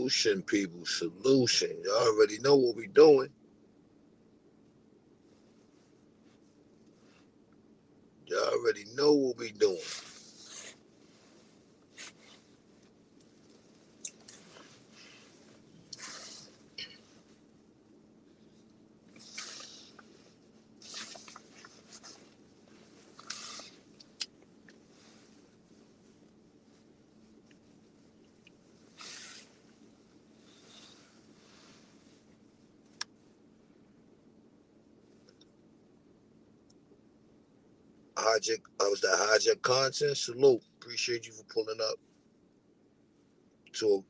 Solution, people. Solution. Y'all already know what we doing. Y'all already know what we doing. I was that hijack content. Salute. Appreciate you for pulling up to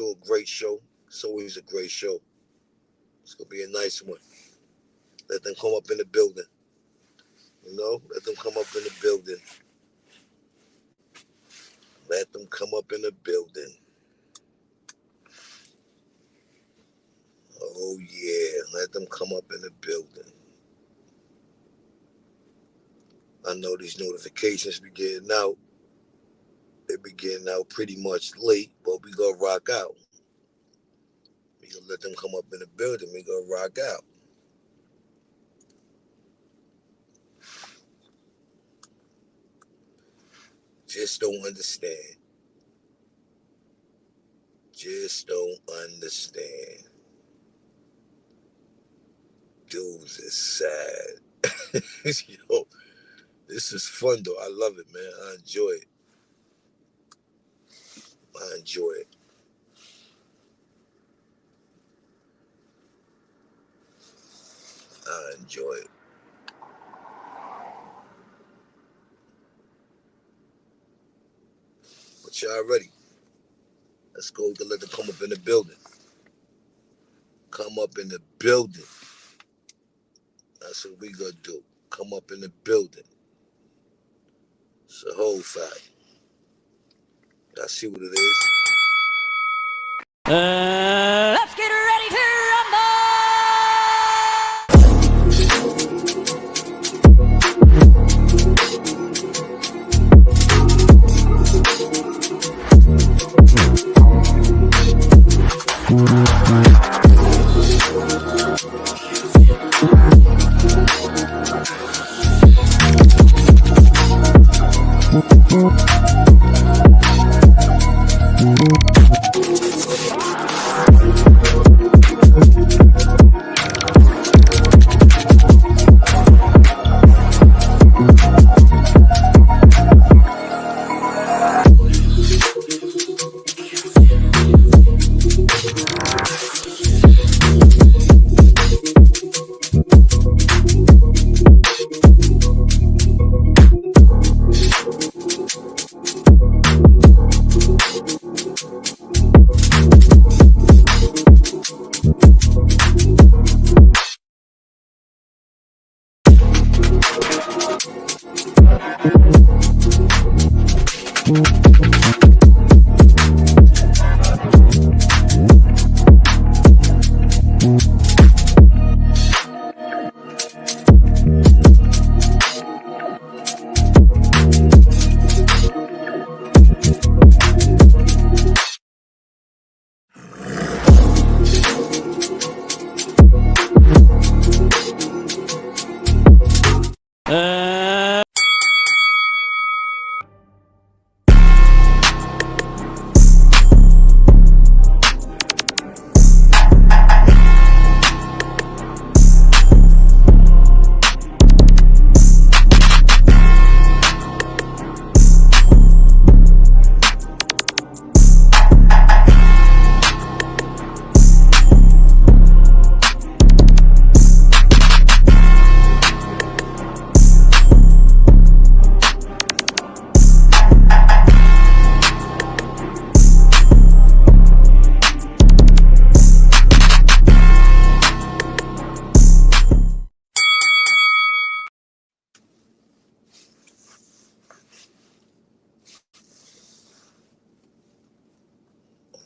a great show. It's always a great show. It's gonna be a nice one. Let them come up in the building. Let them come up in the building. Let them come up in the building. Oh yeah, let them come up in the building. I know these notifications be getting out. They be getting out pretty much late, but we gonna rock out. We gonna let them come up in the building. We gonna rock out. Just don't understand. Just don't understand. Dudes is sad. Yo, this is fun though. I love it, man. I enjoy it. I enjoy it. I enjoy it. But y'all ready? Let's go. We can let them come up in the building. Come up in the building. That's what we gonna do. Come up in the building. It's a whole fact. Y'all see what it is? Let's get ready to rumble!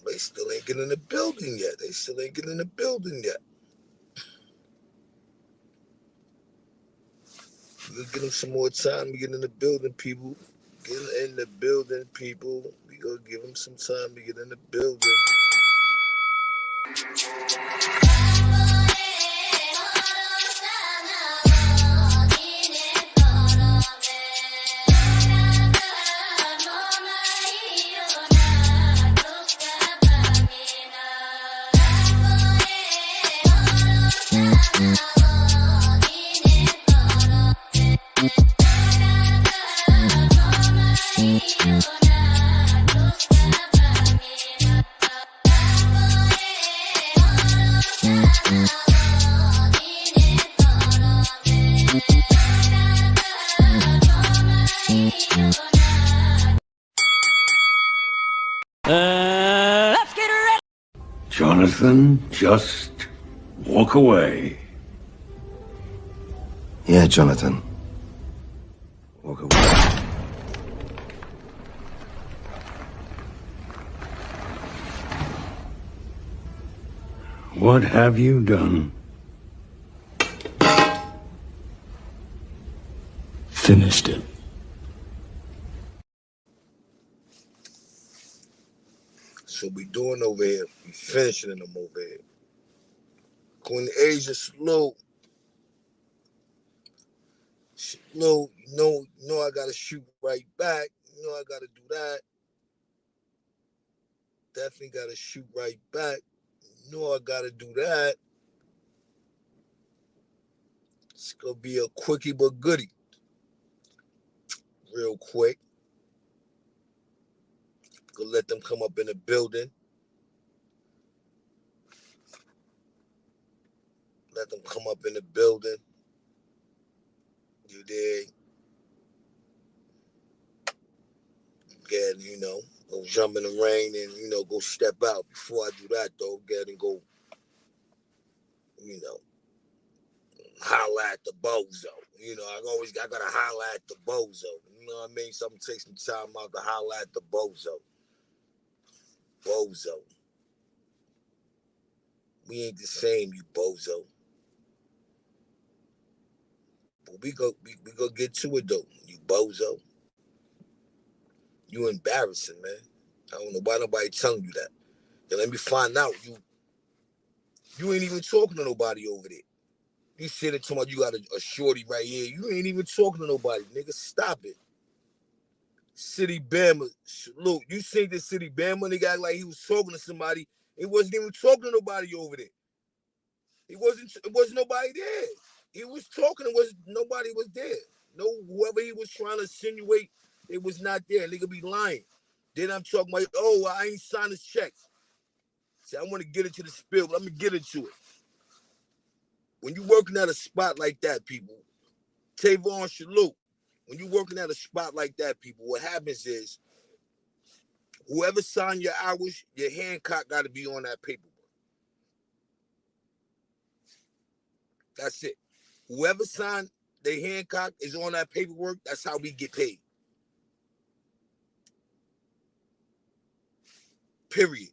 They still ain't getting in the building yet. They still ain't getting in the building yet. We'll give them some more time to get in the building, people. Get in the building, people. We gonna give them some time to get in the building. Let's get ready. Jonathan, just walk away. Yeah, Jonathan. Walk away. What have you done? Finished it. So we doing over here. We finishing them over here. Queen Asia slow. No, I gotta shoot right back. You know I gotta do that. Definitely gotta shoot right back. You know I gotta do that. It's gonna be a quickie but goodie. Real quick. Gonna let them come up in the building. Let them come up in the building. You dig? Get, go jump in the rain and, go step out. Before I do that, though, get and go, holla at the Bozo. I gotta holla at the Bozo. You know what I mean? Something takes some time out to holla at the Bozo. Bozo. We ain't the same, you Bozo. But we go get to it though, you Bozo. You embarrassing, man. I don't know why nobody telling you that. And let me find out you ain't even talking to nobody over there. You sitting talking about you got a shorty right here. You ain't even talking to nobody, nigga. Stop it. City Bama. Look, you seen this City Bama nigga act like he was talking to somebody. He wasn't even talking to nobody over there. It wasn't nobody there. He was talking, nobody was there. No, whoever he was trying to insinuate, it was not there. Nigga be lying. Then I'm talking about, I ain't signed his checks. See, I want to get into the spill, but let me get into it. When you working at a spot like that, people, Tavon Shalou, when you working at a spot like that, people, what happens is, whoever signed your hours, your Hancock got to be on that paperwork. That's it. Whoever signed their Hancock is on that paperwork. That's how we get paid. Period.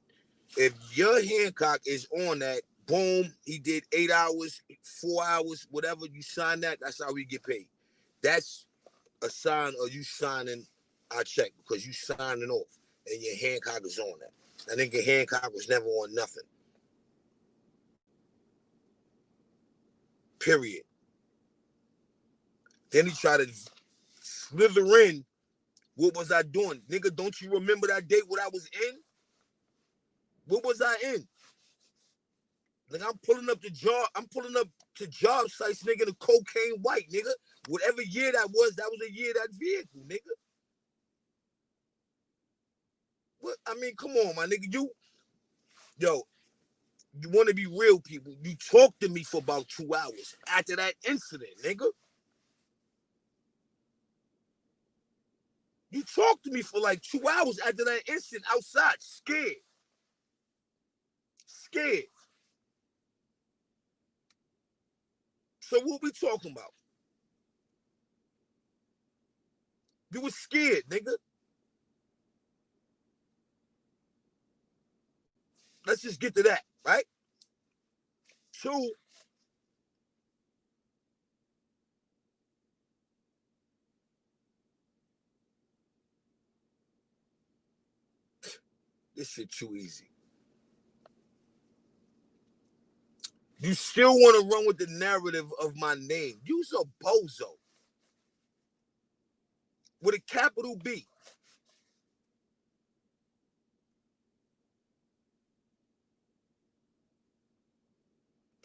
If your Hancock is on that, boom, he did 8 hours, 4 hours, whatever, you sign that, that's how we get paid. That's a sign of you signing our check because you signing off and your Hancock is on that. I think your Hancock was never on nothing. Period. Then he tried to slither in. What was I doing? Nigga, don't you remember that date what I was in? What was I in? Like I'm pulling up to job sites, nigga, the cocaine white, nigga. Whatever year that was the year of that vehicle, nigga. What? I mean, come on, my nigga. You want to be real, people. You talked to me for about 2 hours after that incident, nigga. You talked to me for like 2 hours after that incident outside, scared. So what we talking about? You was scared, nigga. Let's just get to that, right? 2, this shit too easy. You still want to run with the narrative of my name. You's a bozo. With a capital B.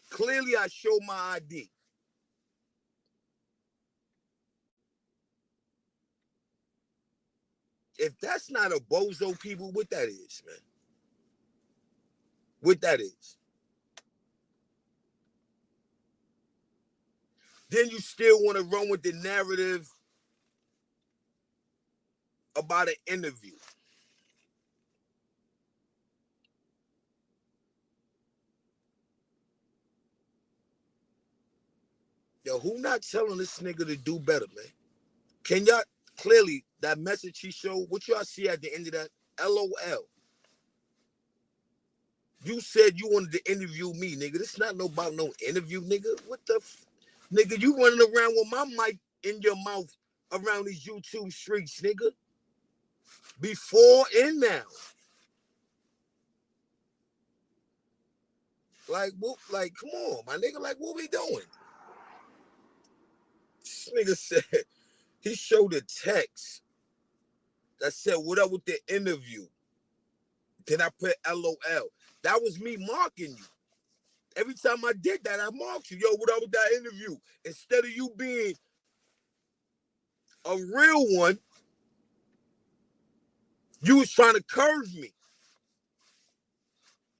Clearly, I show my ID. If that's not a bozo, people, what that is, man? What that is? Then you still want to run with the narrative about an interview. Yo, who not telling this nigga to do better, man? Can y'all, clearly, that message he showed, what y'all see at the end of that? LOL. You said you wanted to interview me, nigga. This not no about no interview, nigga. What the nigga, you running around with my mic in your mouth around these YouTube streets, nigga. Before and now. Like, what, like, come on, my nigga. Like, what we doing? This nigga said, he showed a text that said, what up with the interview? Then I put LOL. That was me marking you. Every time I did that, I marked you. Yo, what up with that interview? Instead of you being a real one, you was trying to curve me.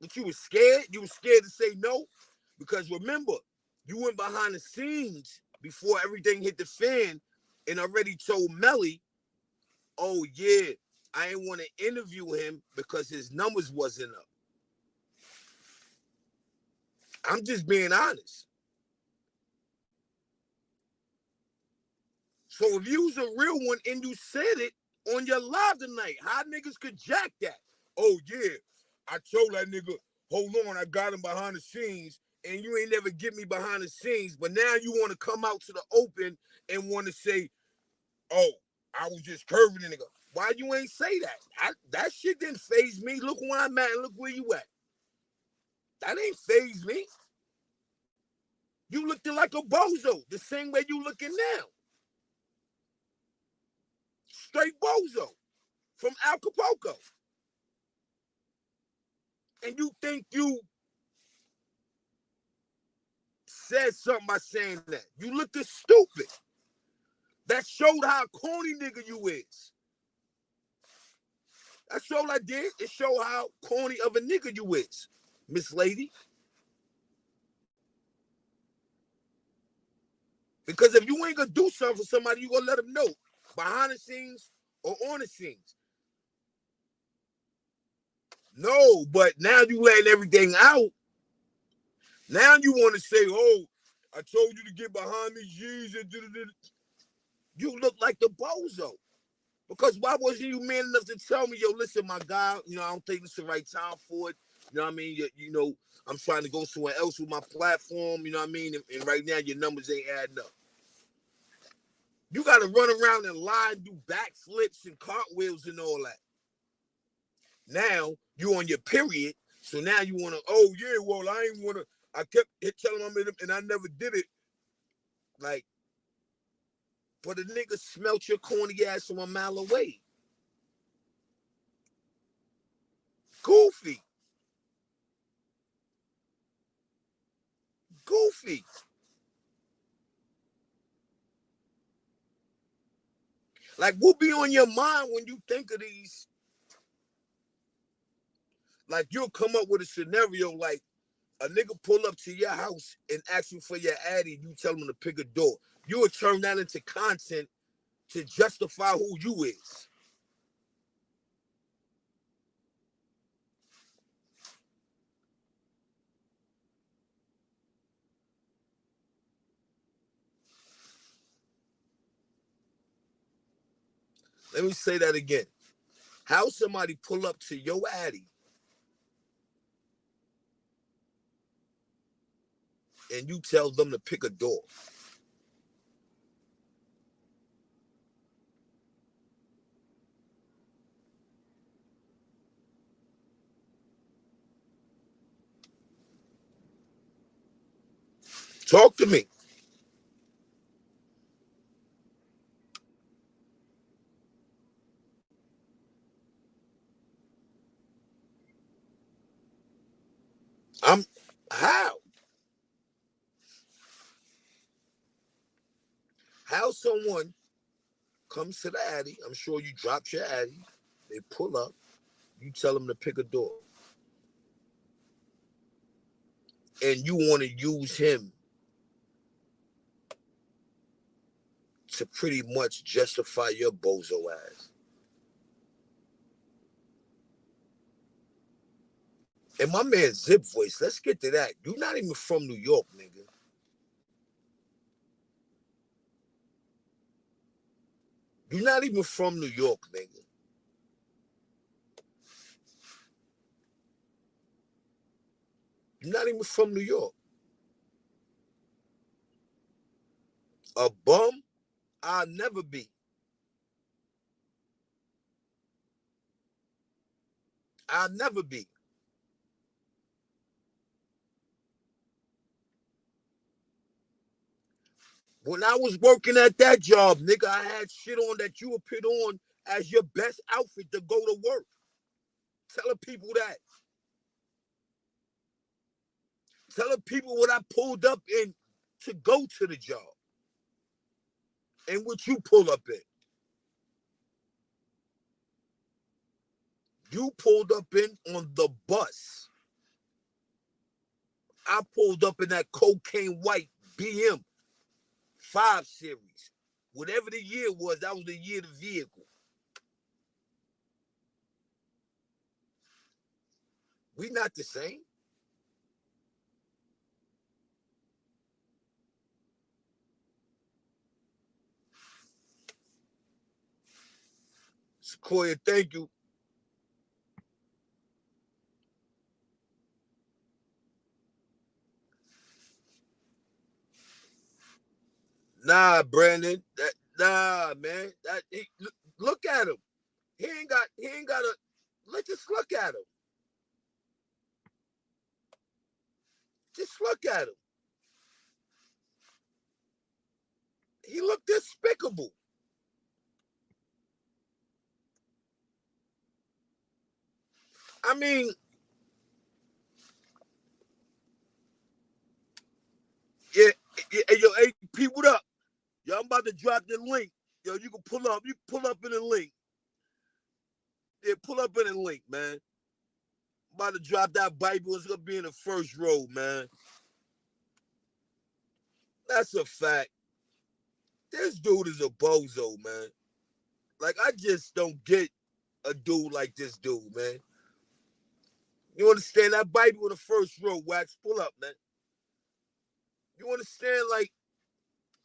But you was scared. You was scared to say no. Because remember, you went behind the scenes before everything hit the fan and already told Melly, oh yeah, I ain't want to interview him because his numbers wasn't up. I'm just being honest. So if you was a real one and you said it on your live tonight, how niggas could jack that? Oh yeah, I told that nigga, hold on, I got him behind the scenes, and you ain't never get me behind the scenes, but now you want to come out to the open and want to say, oh, I was just curving the nigga. Why you ain't say that? That shit didn't phase me. Look where I'm at and look where you at. That ain't phase me. You looking like a bozo, the same way you looking now. Straight bozo from Acapulco. And you think you said something by saying that. You looking stupid. That showed how corny nigga you is. That's all I did. It showed how corny of a nigga you is, Miss Lady. Because if you ain't gonna do something for somebody, you gonna let them know behind the scenes or on the scenes. No, but now you letting everything out. Now you want to say, oh, I told you to get behind these G's and you look like the bozo. Because why wasn't you man enough to tell me, yo, listen, my guy, you know, I don't think it's the right time for it. You know what I mean? You know, I'm trying to go somewhere else with my platform, you know what I mean? And right now your numbers ain't adding up. You got to run around and lie and do backflips and cartwheels and all that. Now you on your period, so now you want to, oh yeah, well, I ain't want to, I kept telling him and I never did it. Like, but a nigga smelt your corny ass from a mile away. Goofy. Like, what be on your mind when you think of these? Like, you'll come up with a scenario like a nigga pull up to your house and ask you for your addy, you tell him to pick a door. You would turn that into content to justify who you is. Let me say that again. How somebody pull up to your addy and you tell them to pick a door? Talk to me. I'm how? How someone comes to the Addy, I'm sure you dropped your Addy, they pull up, you tell them to pick a door. And you want to use him to pretty much justify your bozo ass. And my man Zip Voice, let's get to that. You're not even from New York, nigga. You're not even from New York, nigga. You're not even from New York. A bum, I'll never be. I'll never be. When I was working at that job, nigga, I had shit on that you would put on as your best outfit to go to work. Telling people that. Telling people what I pulled up in to go to the job. And what you pull up in. You pulled up in on the bus. I pulled up in that cocaine white BM 5 Series. Whatever the year was, that was the year of the vehicle. We not the same. Sequoia, thank you. Nah, Brandon. Nah, man. Look at him. He ain't got a. Let's just look at him. Just look at him. He looked despicable. I mean, yeah, yo, hey, people, what up? Yo, I'm about to drop the link. Yo, you can pull up. You pull up in the link. Yeah, pull up in the link, man. I'm about to drop that Bible. It's gonna be in the first row, man. That's a fact. This dude is a bozo, man. Like, I just don't get a dude like this dude, man. You understand? That Bible in the first row, Wax, pull up, man. You understand? Like,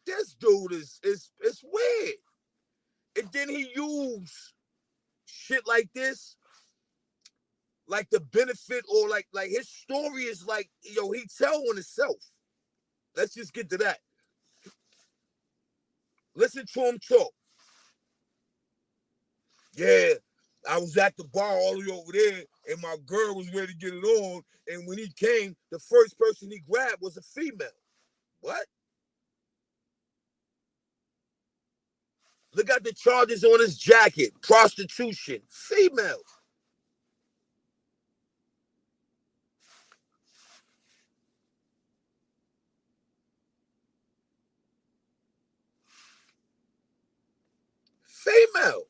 this dude is weird. And then he used shit like this, like the benefit, or like his story is like, yo, he tell on himself. Let's just get to that. Listen to him talk. Yeah, I was at the bar all the way over there, and my girl was ready to get it on. And when he came, the first person he grabbed was a female. What? Look at the charges on his jacket. Prostitution. Female. Female.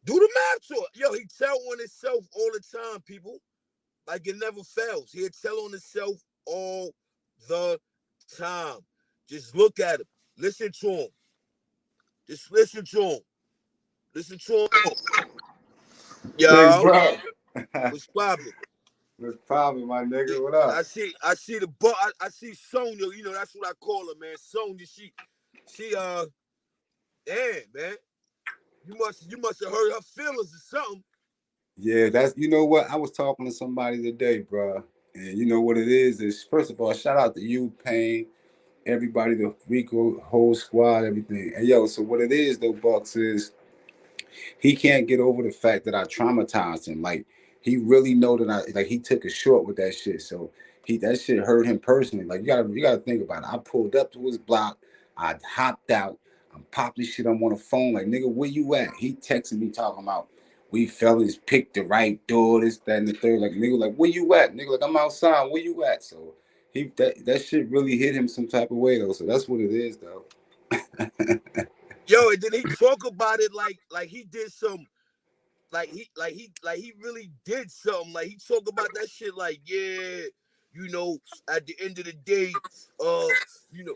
Do the math to it. Yo, he tell on himself all the time, people. Like, it never fails. He'll tell on himself all the time. Just look at him. Listen to him. Just listen to him. Listen to him. Yo. Bro. What's poppin'? What's poppin', my nigga? What up? I see the I see Sonya, you know, that's what I call her, man. Sonya, she damn, man. You must have hurt her feelings or something. Yeah, that's, you know what? I was talking to somebody today, bro. And you know what it is first of all, shout out to you, Payne, everybody, the Rico whole squad, everything. And yo, so what it is though, Bucks, is he can't get over the fact that I traumatized him. Like, he really know that he took it short with that shit. So that shit hurt him personally. Like you gotta think about it. I pulled up to his block, I hopped out, I'm popping shit. I'm on the phone, like nigga, where you at? He texting me talking about we fellas picked the right door, this, that, and the third. Like nigga, like where you at? Nigga, like I'm outside, where you at? So that shit really hit him some type of way though. So that's what it is though. Yo, and then he talk about it like he did some like he really did something. Like he talk about that shit like, yeah, you know, at the end of the day, you know,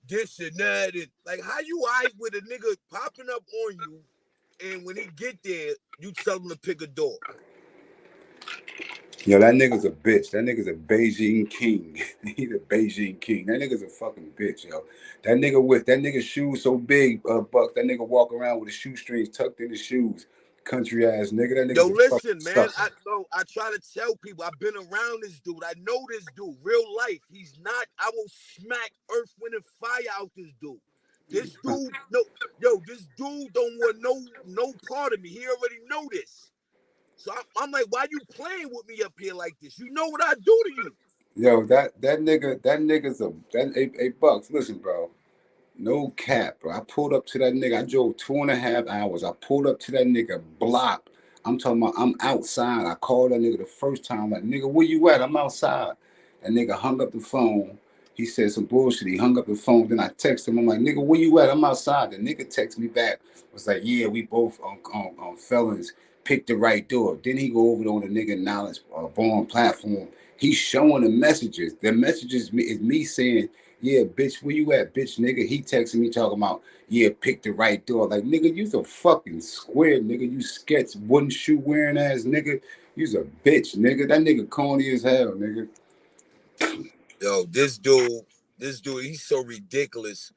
this and that, and like how you with a nigga popping up on you, and when he get there, you tell him to pick a door. Yo, that nigga's a bitch. That nigga's a Beijing king. He's a Beijing king. That nigga's a fucking bitch, yo. That nigga's shoes so big, Buck. That nigga walk around with his shoestrings tucked in his shoes. Country ass nigga. That Yo, nigga's a fucking listen, man. sucker. I try to tell people I've been around this dude. I know this dude, real life. He's not. I will smack earth, wind, and fire out this dude. This dude, no, yo, this dude don't want no part of me. He already know this. So I'm like, why you playing with me up here like this? You know what I do to you. Yo, that nigga's a Bucks. Listen, bro. No cap, bro. I pulled up to that nigga. I drove 2.5 hours. I pulled up to that nigga block. I'm talking about I'm outside. I called that nigga the first time, like, nigga, where you at? I'm outside. That nigga hung up the phone. He said some bullshit. He hung up the phone. Then I texted him. I'm like, nigga, where you at? I'm outside. The nigga texted me back. Was like, yeah, we both on felons. Pick the right door. Then he go over on the nigga knowledge born platform. He's showing the messages. The messages is me saying, yeah, bitch, where you at, bitch, nigga? He texting me talking about, yeah, pick the right door. Like, nigga, you's a fucking square, nigga. You sketch wooden shoe wearing ass, nigga. You's a bitch, nigga. That nigga corny as hell, nigga. Yo, this dude, he's so ridiculous.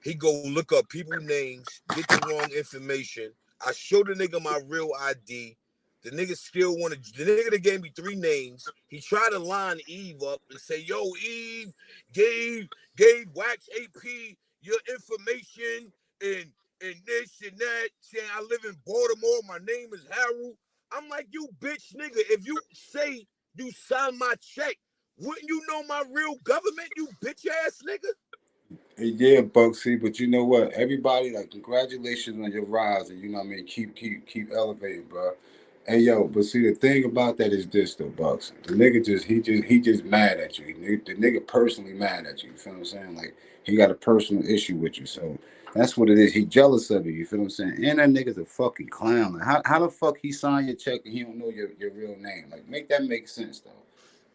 He go look up people names, get the wrong information. I show the nigga my real ID. The nigga still wanted. The nigga that gave me 3 names. He tried to line Eve up and say, "Yo, Eve gave Wax AP your information and this and that, saying I live in Baltimore. My name is Harold." I'm like, you bitch nigga. If you say you sign my check, wouldn't you know my real government? You bitch ass nigga. Yeah, Bugsy, but you know what? Everybody, like, congratulations on your rise, and you know what I mean. Keep elevating, bro. Hey, yo, but see, the thing about that is this, though, Bucks. The nigga he just mad at you. The nigga personally mad at you. You feel what I'm saying? Like, he got a personal issue with you, so that's what it is. He jealous of you. You feel what I'm saying? And that nigga's a fucking clown. Like, how the fuck he signed your check and he don't know your real name? Like, make that make sense, though.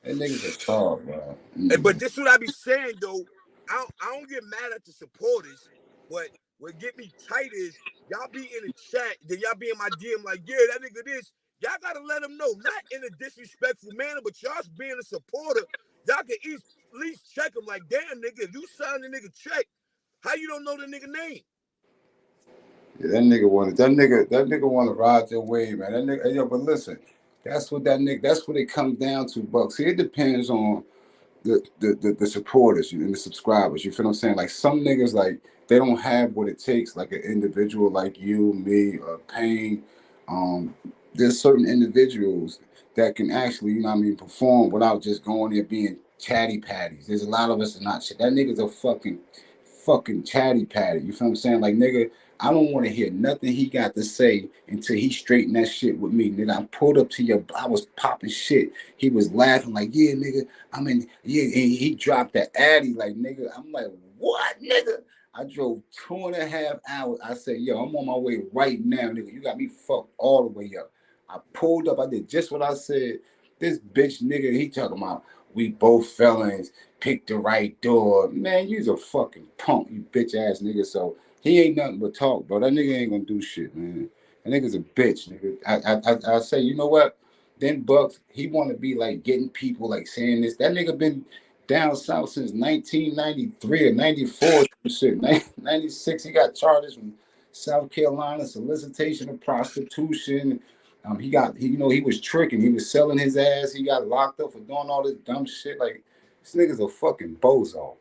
That nigga's a star, bro. But this is what I be saying though. I don't get mad at the supporters, but what get me tight is y'all be in the chat, then y'all be in my DM like, yeah, that nigga this. Y'all gotta let him know, not in a disrespectful manner, but y'all being a supporter, y'all can at least check him like, damn nigga, if you sign the nigga check, how you don't know the nigga name? Yeah, that nigga want to ride your wave, man. That nigga, yo, but listen, that's what it comes down to, Buck. See, it depends on the supporters and the subscribers. You feel what I'm saying? Like some niggas, like they don't have what it takes, like an individual like you, me, or Payne. There's certain individuals that can actually, you know what I mean, perform without just going there being chatty patties. There's a lot of us that not shit. That nigga's a fucking chatty patty. You feel what I'm saying? Like nigga, I don't want to hear nothing he got to say until he straightened that shit with me. Nigga, I pulled up to I was popping shit. He was laughing like, yeah, nigga, yeah, and he dropped the addy like, nigga. I'm like, what, nigga? I drove 2.5 hours. I said, yo, I'm on my way right now, nigga. You got me fucked all the way up. I pulled up. I did just what I said. This bitch nigga, he talking about we both felons, pick the right door. Man, you's a fucking punk, you bitch ass nigga. So he ain't nothing but talk, bro. That nigga ain't gonna do shit, man. That nigga's a bitch, nigga. I say, you know what? Then Bucks, he want to be like getting people like saying this. That nigga been down south since 1993 or 94 shit. 96, he got charges from South Carolina, solicitation of prostitution. He was tricking. He was selling his ass. He got locked up for doing all this dumb shit. Like, this nigga's a fucking bozo.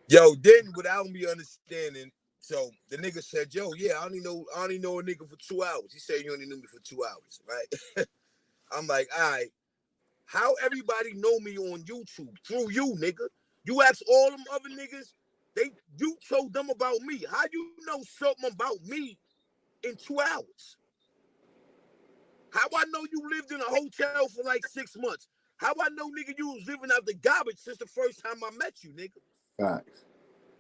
Yo, then without me understanding, so the nigga said, yo, yeah, I only know a nigga for 2 hours. He said you only knew me for 2 hours, right? I'm like, all right. how everybody know me on YouTube through you, nigga. You ask all them other niggas, you told them about me. How you know something about me in 2 hours? How I know you lived in a hotel for like 6 months? How I know, nigga, you was living out the garbage since the first time I met you, nigga? Facts.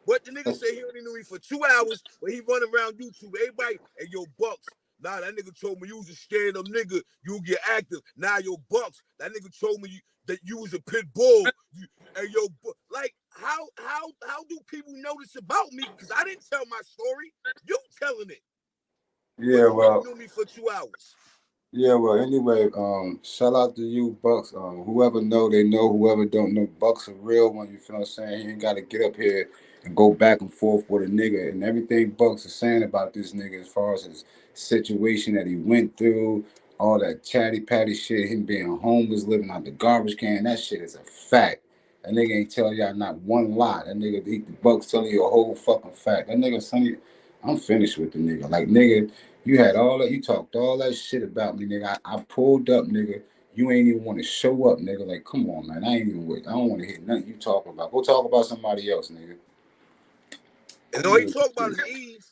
But the nigga said he only knew me for 2 hours, but he run around YouTube. Everybody, and yo, Bucks. Nah, that nigga told me you was a stand-up nigga. You get active. Nah, yo, Bucks. That nigga told me that you was a pit bull. And yo, like, how do people know this about me? Because I didn't tell my story. You telling it. Yeah, well, you knew me for 2 hours. Yeah, well, anyway, shout out to you, Bucks. Whoever know, they know. Whoever don't know, Bucks a real one. You feel what I'm saying? He ain't got to get up here and go back and forth with a nigga. And everything Bucks is saying about this nigga as far as his situation that he went through, all that chatty patty shit, him being homeless, living out the garbage can, that shit is a fact. That nigga ain't tell y'all not one lie. That nigga, the Bucks telling you a whole fucking fact. That nigga, Sonny, I'm finished with the nigga. Like, nigga, you had all that, you talked all that shit about me, nigga. I pulled up, nigga. You ain't even want to show up, nigga. Like, come on, man. I ain't even with. I don't want to hear nothing you talking about. Go talk about somebody else, nigga. And all he talk about is Eve.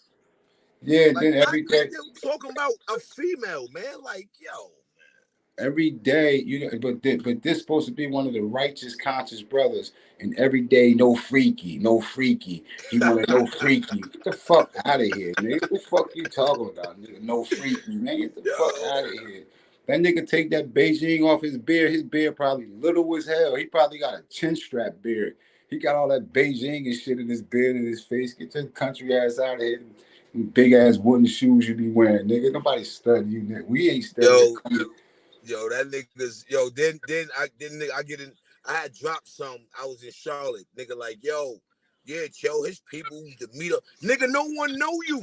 Yeah, like, then every day. Still talking about a female, man. Like, yo. Every day, you know, but this supposed to be one of the righteous, conscious brothers. And every day, no freaky, no freaky. He wanted no freaky. Get the fuck out of here, nigga. What the fuck you talking about, nigga? No freaky, man. Get the fuck out of here. That nigga take that Beijing off his beard. His beard probably little as hell. He probably got a chin strap beard. He got all that Beijing and shit in his beard and his face. Get your country ass out of here. Big ass wooden shoes you be wearing, nigga. Nobody studying you, nigga. We ain't studying. Yo, that nigga's Then I get in. I had dropped some. I was in Charlotte, nigga. Like, yo, his people to meet up, nigga. No one know you.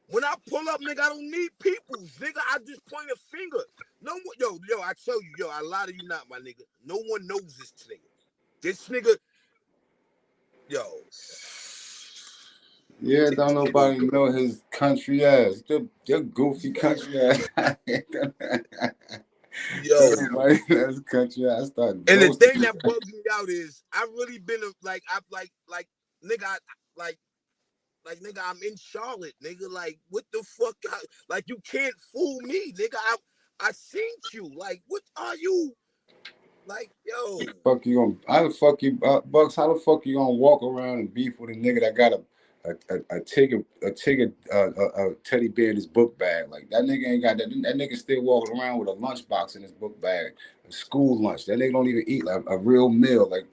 When I pull up, nigga, I don't need peoples, nigga. I just point a finger. No one, yo, I tell you, I lie to you not, my nigga. No one knows this nigga. This nigga, yo. Yeah, don't nobody know his country ass. The goofy country ass. Yo, nobody knows country ass. And the thing that bugs me out is I've really been nigga, nigga, I'm in Charlotte, nigga. Like, what the fuck? Like, you can't fool me, nigga. I seen you. Like, what are you? Like, yo. Fuck you gonna? How the fuck you, Bucks? How the fuck you gonna walk around and beef with a nigga that got a teddy bear in his book bag? Like, that nigga ain't got that. That nigga still walking around with a lunchbox in his book bag, a school lunch. That nigga don't even eat like a real meal. Like,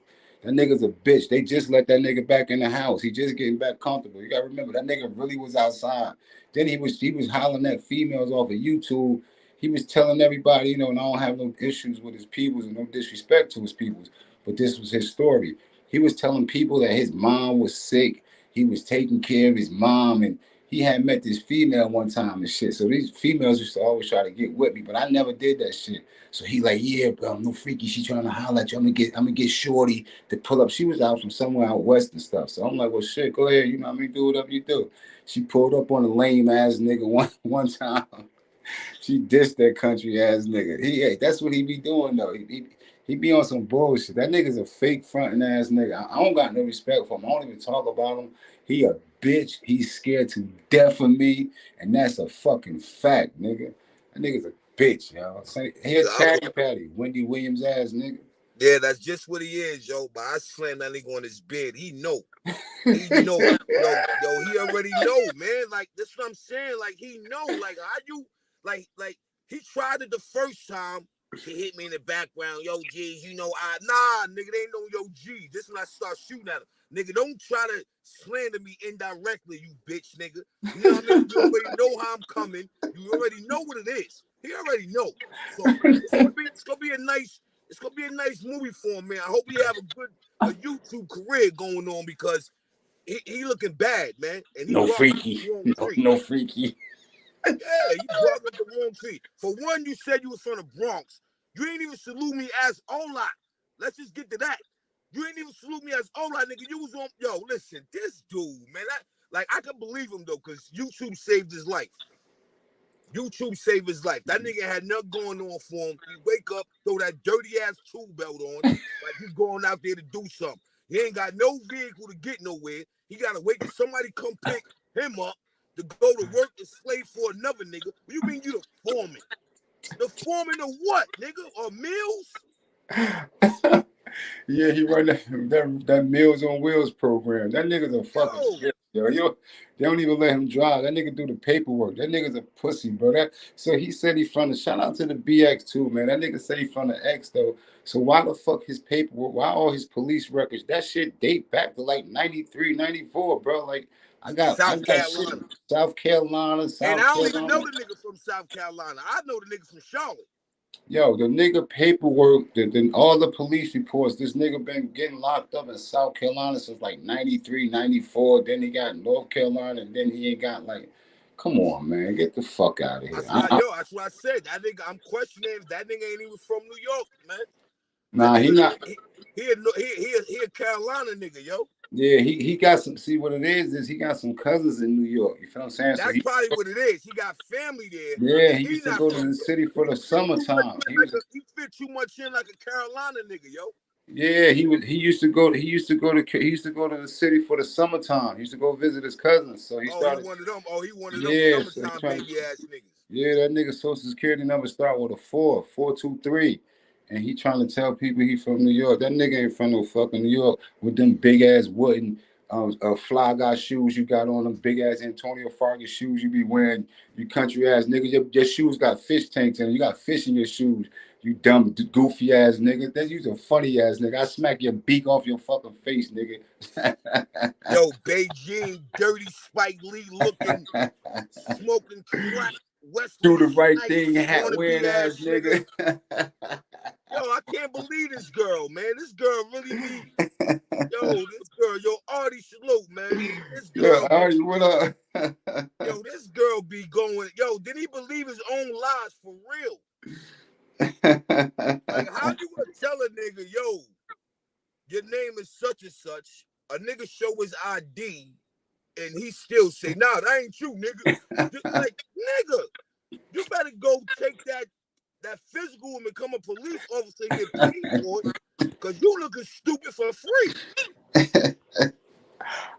that nigga's a bitch. They just let that nigga back in the house. He just getting back comfortable. You gotta remember that nigga really was outside. Then he was hollering at females off of YouTube. He was telling everybody, you know, and I don't have no issues with his peoples and no disrespect to his peoples, but this was his story. He was telling people that his mom was sick. He was taking care of his mom, and he had met this female one time and shit. So these females used to always try to get with me, but I never did that shit. So he like, yeah, bro, no freaky. She trying to holler at you. I'm gonna get shorty to pull up. She was out from somewhere out west and stuff. So I'm like, well, shit, go ahead. You know what I mean? Do whatever you do. She pulled up on a lame ass nigga one time. She dissed that country ass nigga. That's what he be doing though. He be on some bullshit. That nigga's a fake fronting ass nigga. I don't got no respect for him. I don't even talk about him. He a bitch. He's scared to death of me, and that's a fucking fact, nigga. That nigga's a bitch, y'all. Here, Chatty Patty, Wendy Williams ass nigga. Yeah, that's just what he is, yo. But I slammed that nigga on his bed. He know. He know. yo, he already know, man. Like, that's what I'm saying. Like, he know. Like, how you, like, he tried it the first time. He hit me in the background. Yo, G, you know, nah, nigga, they ain't no yo, G. This when I start shooting at him. Nigga, don't try to slander me indirectly, you bitch, nigga. You know what I mean? You already know how I'm coming. You already know what it is. He already know. So it's gonna be a nice movie for him, man. I hope he have a YouTube career going on because he looking bad, man. And he no freaky. No freaky. Yeah, you brought up the wrong tree. For one, you said you was from the Bronx. You ain't even salute me as Ola. Let's just get to that. You ain't even salute me as Ola, nigga. You was on, yo, listen, this dude, man, I can believe him, though, because YouTube saved his life. YouTube saved his life. That nigga had nothing going on for him. He wake up, throw that dirty ass tool belt on, like he's going out there to do something. He ain't got no vehicle to get nowhere. He gotta wait till somebody come pick him up to go to work and slave for another nigga. What you mean you the foreman? The foreman of what, nigga? Or Mills? Yeah, he run that Meals on Wheels program. That nigga's a fucking shit, yo. They don't even let him drive. That nigga do the paperwork. That nigga's a pussy, bro. So he said he from the, shout out to the BX too, man. That nigga said he from the X though. So why the fuck his paperwork, why all his police records, that shit date back to like 93, 94, bro. Like I got South Carolina. Shit in South Carolina. And I don't even know the nigga from South Carolina. I know the nigga from Charlotte. Yo, the nigga paperwork, all the police reports, this nigga been getting locked up in South Carolina since like 93, 94. Then he got North Carolina, and then he ain't got like, come on, man, get the fuck out of here. That's what I said. That nigga, I'm questioning if that nigga ain't even from New York, man. Nah, he not. He a Carolina nigga, yo. Yeah, he got some. See what it is he got some cousins in New York. You feel what I'm saying? That's probably what it is. He got family there. Yeah, he used to go to the city for the summertime. He fit too much in like a Carolina nigga, yo. Yeah, he used to go to the city for the summertime. He used to go visit his cousins. So he started. He one of them. He one of them summertime baby ass niggas. Yeah, that nigga social security number start with a 423. And he trying to tell people he from New York. That nigga ain't from no fucking New York with them big ass wooden fly guy shoes you got on, them big ass Antonio Fargas shoes you be wearing, you country ass nigga. Your shoes got fish tanks in them. You got fish in your shoes. You dumb goofy ass nigga. That you's a funny ass nigga. I smack your beak off your fucking face, nigga. Yo, Beijing, dirty Spike Lee looking, smoking crack. Do the right thing, hat wearing ass nigga. Yo, I can't believe this girl, man. This girl really be. This girl, Artie salute, man. This girl. Yo, Artie, what up? Yo, this girl be going. Yo, did he believe his own lies for real? Like, how you gonna tell a nigga, yo, your name is such and such? A nigga show his ID, and he still say, nah, that ain't you, nigga. Just like, nigga, you better go take that physical and become a police officer and get paid for it, because you looking stupid for free.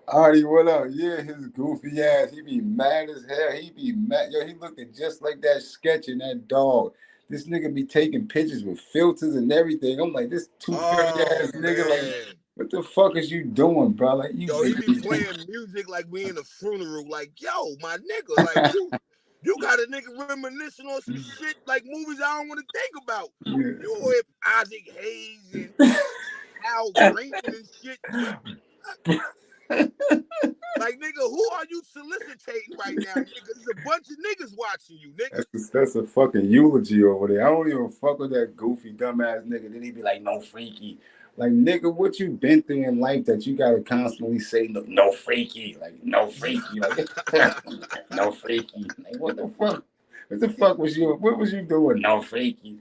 Artie, what up? Yeah, his goofy ass. He be mad as hell. He be mad. Yo, he looking just like that sketch in that dog. This nigga be taking pictures with filters and everything. I'm like, this 230 ass nigga, like, what the fuck is you doing, bro? Like, he be playing music like we in a funeral. Like, yo, my nigga, like you got a nigga reminiscing on some shit like movies I don't want to think about. Yeah. You hip Isaac Hayes and Al Green and shit. Like, nigga, who are you soliciting right now, nigga? There's a bunch of niggas watching you, nigga. That's a fucking eulogy over there. I don't even fuck with that goofy, dumbass nigga. Then he be like, no freaky. Like, nigga, what you been through in life that you gotta constantly say no freaky? Like, no freaky. Like, no freaky. Like, what the fuck? What the fuck was you? What was you doing? No freaky.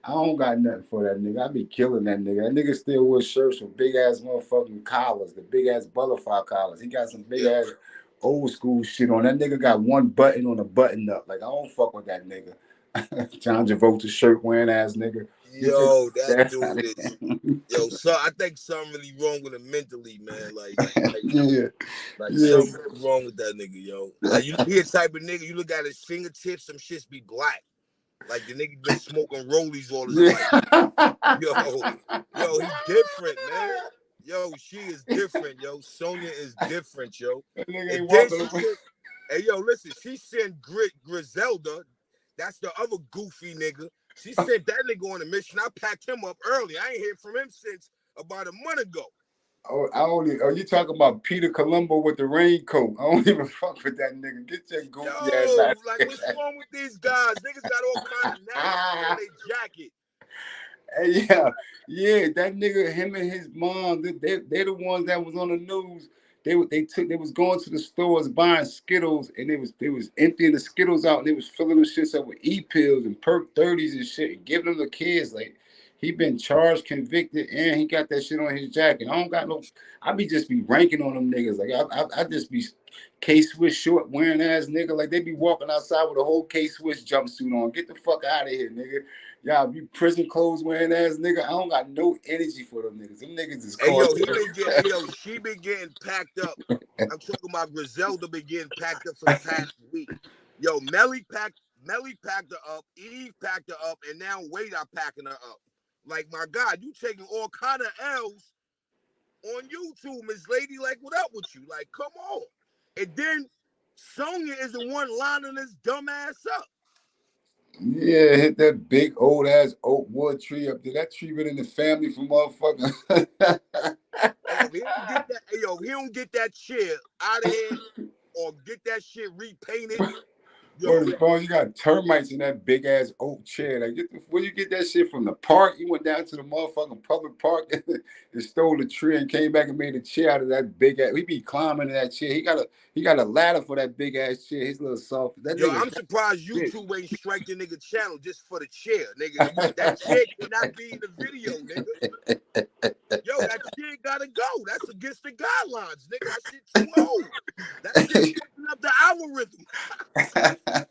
I don't got nothing for that nigga. I be killing that nigga. That nigga still wears shirts with big ass motherfucking collars, the big ass butterfly collars. He got some big ass old school shit on. That nigga got one button on a button up. Like, I don't fuck with that nigga. John Travolta shirt wearing ass nigga. Yo, that dude is. Yo, so I think something really wrong with him mentally, man. Something wrong with that nigga, yo. Like, he a type of nigga. You look at his fingertips, some shits be black. Like, the nigga been smoking rollies all his life. Yo, he different, man. Yo, she is different, yo. Sonya is different, yo. And then hey, yo, listen, she sent Griselda. That's the other goofy nigga. She sent that nigga on a mission. I packed him up early. I ain't heard from him since about a month ago. Oh, you talking about Peter Colombo with the raincoat? I don't even fuck with that nigga. Get your goofy ass out. Like, what's wrong with these guys? Niggas got all kinds of names on their jacket. Hey, yeah, that nigga, him and his mom, they the ones that was on the news. They was going to the stores buying Skittles, and they was emptying the Skittles out, and they was filling the shits up with E-pills and perk 30s and shit, and giving them to kids. Like, He been charged, convicted, and he got that shit on his jacket. I don't got no. I be just be ranking on them niggas. Like I just be K-Swiss short wearing ass nigga. Like they be walking outside with a whole K-Swiss jumpsuit on. Get the fuck out of here, nigga. Y'all be prison clothes wearing ass nigga. I don't got no energy for them niggas. Them niggas is Hey called. yo, he been getting, yo, she been getting packed up. I'm talking about Griselda been getting packed up for the past week. Yo, Melly packed her up, Eve packed her up, and now Wade are packing her up. Like, my God, you taking all kind of L's on YouTube, Miss Lady. Like, what up with you? Like, come on. And then Sonya is the one lining this dumb ass up. Yeah, hit that big old ass oak wood tree up there. That tree been in the family for motherfucking. He don't get that chair out of here or get that shit repainted. Yo, you got termites in that big ass oak chair. Like, where you get that shit from? The park? You went down to the motherfucking public park and stole the tree and came back and made a chair out of that big ass. He be climbing in that chair. He got a ladder for that big ass chair. His little soft. Yo, I'm surprised YouTube ain't strike the nigga channel just for the chair, nigga. That chair cannot be in the video, nigga. Yo, that shit gotta go. That's against the guidelines, nigga. That shit too old. That shit fucking up the algorithm. Hey,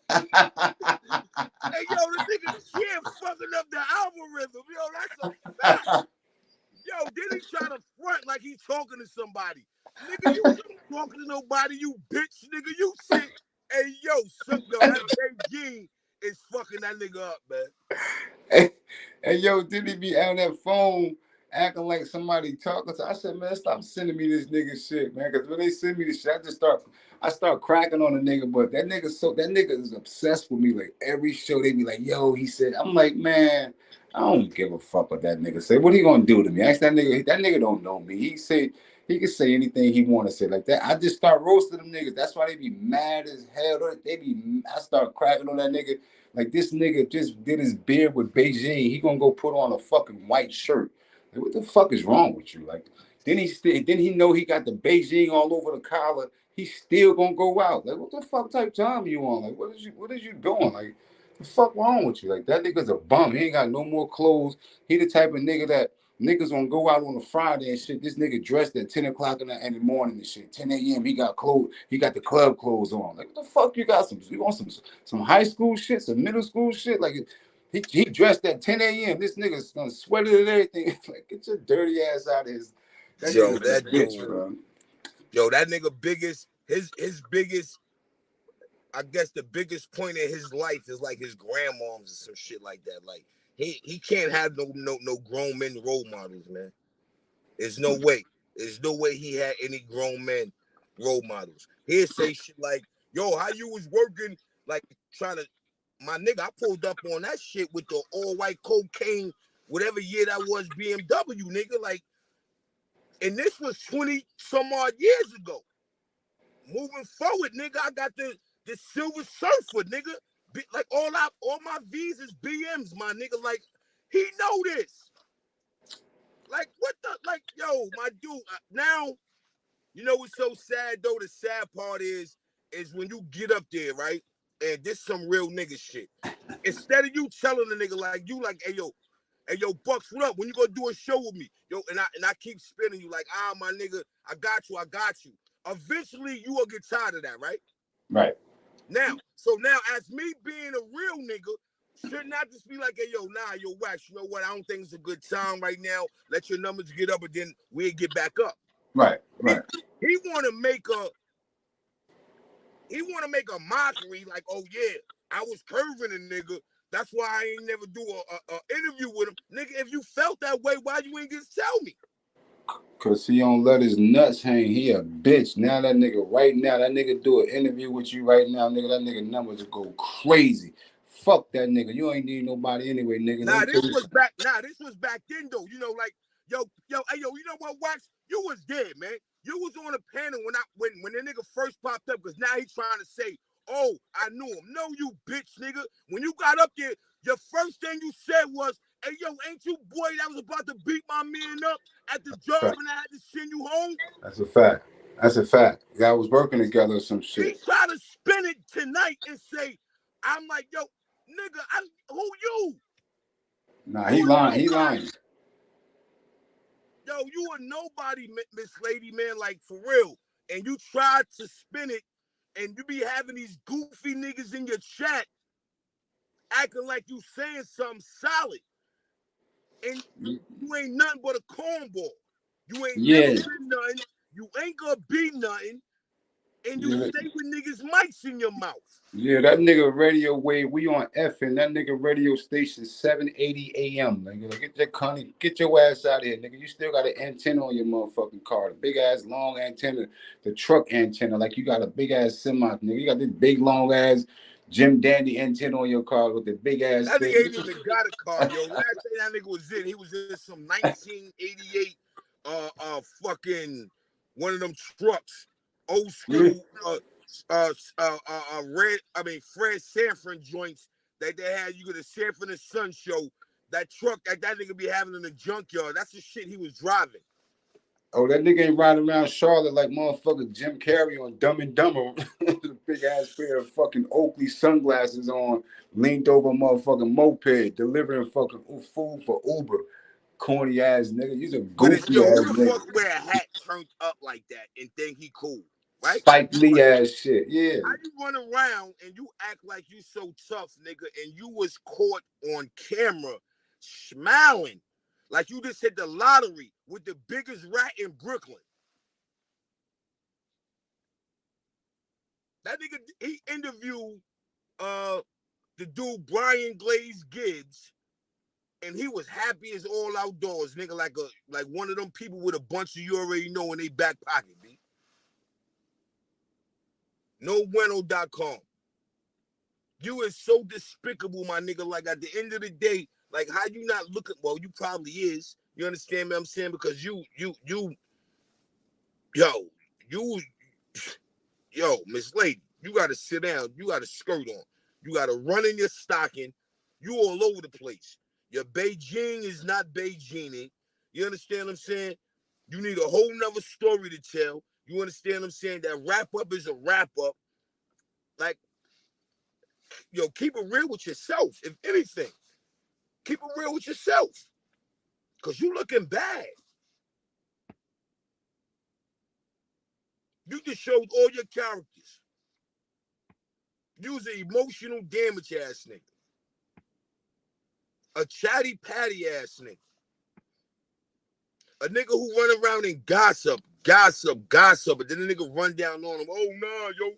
yo, the nigga shit fucking up the algorithm. Yo, that's a fact. Yo, then he try to front like he's talking to somebody. Nigga, you ain't talking to nobody, you bitch, nigga. You sit. Hey, yo, that Beijing is fucking that nigga up, man. Hey, yo, didn't he be on that phone acting like somebody talking to? I said, man, stop sending me this nigga shit, man. Because when they send me this shit, I start cracking on the nigga. But that nigga is obsessed with me. Like every show, they be like, yo, he said. I'm like, man, I don't give a fuck what that nigga say. What he gonna do to me? Ask that nigga. That nigga don't know me. He can say anything he want to say like that. I just start roasting them niggas. That's why they be mad as hell. I start cracking on that nigga. Like, this nigga just did his beard with Beijing. He gonna go put on a fucking white shirt. Like, what the fuck is wrong with you? Like, then he know he got the Beijing all over the collar. He still gonna go out. Like, what the fuck type time you on? Like, what is you doing? Like, the fuck wrong with you? Like, that nigga's a bum. He ain't got no more clothes. He the type of nigga that niggas gonna go out on a Friday and shit. This nigga dressed at 10 o'clock in the morning and shit. 10 a.m. He got clothes. He got the club clothes on. Like, what the fuck you got? You want some high school shit, some middle school shit? Like, he dressed at 10 a.m. This nigga's gonna sweat it and everything. Like, get your dirty ass out of his. Yo, that bitch, bro. Yo, that nigga his biggest, I guess the biggest point in his life is like his grandmoms or some shit like that. Like, he can't have no grown men role models, man. There's no way. There's no way he had any grown men role models. He'd say shit like, yo, how you was working, like trying to, my nigga, I pulled up on that shit with the all-white cocaine, whatever year that was, BMW, nigga. Like, and this was 20-some odd years ago. Moving forward, nigga, I got the Silver Surfer, nigga. Like, all my V's is BMs, my nigga. Like, he know this. Like, what the, like, yo, my dude, now, you know what's so sad, though? The sad part is when you get up there, right? And this some real nigga shit. Instead of you telling the nigga, like, you like, hey, yo, Bucks, what up? When you gonna do a show with me? Yo, and I keep spinning you like, my nigga, I got you. Eventually, you will get tired of that, right? Right. Now, as me being a real nigga, should not just be like, hey, yo, Wax, you know what? I don't think it's a good time right now. Let your numbers get up, and then we'll get back up. Right. He want to make a mockery, like, oh yeah, I was curving a nigga. That's why I ain't never do a interview with him, nigga. If you felt that way, why you ain't just tell me? Cause he don't let his nuts hang. He a bitch. Now that nigga do an interview with you right now, nigga. That nigga numbers go crazy. Fuck that nigga. You ain't need nobody anyway, nigga. This was back then though. You know, like, yo, hey, yo, you know what, Wax? You was dead, man. You was on a panel when the nigga first popped up, because now he's trying to say, oh, I knew him. No, you bitch, nigga. When you got up there, your first thing you said was, hey, yo, ain't you boy that was about to beat my man up at the job and I had to send you home? That's a fact. Y'all was working together or some shit. He tried to spin it tonight and say, I'm like, yo, nigga, who you? Nah, he lying. He lying. Yo, you a nobody, Miss Lady, man, like for real. And you tried to spin it, and you be having these goofy niggas in your chat acting like you saying something solid. And you ain't nothing but a cornball. You ain't never been nothing. You ain't gonna be nothing. And you stay with niggas' mics in your mouth. Yeah, that nigga radio wave, we on FM. That nigga radio station 780 AM. Nigga, get your ass out of here, nigga. You still got an antenna on your motherfucking car. The big ass long antenna, the truck antenna. Like you got a big ass semi, nigga. You got this big long ass Jim Dandy antenna on your car with the big ass That thing. nigga ain't even got a car, yo. Last thing that nigga was in, he was in some 1988 fucking one of them trucks, old school Fred Sanford joints that they had. You go to Sanford and Son show. That truck that nigga be having in the junkyard. That's the shit he was driving. Oh, that nigga ain't riding around Charlotte like motherfucker Jim Carrey on Dumb and Dumber. Big ass pair of fucking Oakley sunglasses on, leaned over a motherfucking moped, delivering fucking food for Uber. Corny ass nigga. You's a goofy ass who the nigga. fuck wear a hat turned up like that and think he cool? Right? Spike Lee ass shit. Yeah. How you run around and you act like you so tough, nigga, and you was caught on camera smiling like you just hit the lottery with the biggest rat in Brooklyn. That nigga, he interviewed the dude Brian Glaze Gibbs, and he was happy as all outdoors, nigga, like one of them people with a bunch of you already know in their back pocket, B. NoBueno.com. You is so despicable, my nigga. Like at the end of the day, like how you not looking? Well, you probably is. You understand what I'm saying? Because you, Miss Lady, you gotta sit down. You got a skirt on. You got to run in your stocking. You all over the place. Your Beijing is not Beijinging. You understand what I'm saying? You need a whole nother story to tell. You understand what I'm saying? That wrap up is a wrap up. Like, yo, keep it real with yourself. If anything, keep it real with yourself. Because you looking bad. You just showed all your characters. You was an emotional damage ass nigga. A chatty patty ass nigga. A nigga who run around and gossip. But then the nigga run down on him. Oh, nah, yo.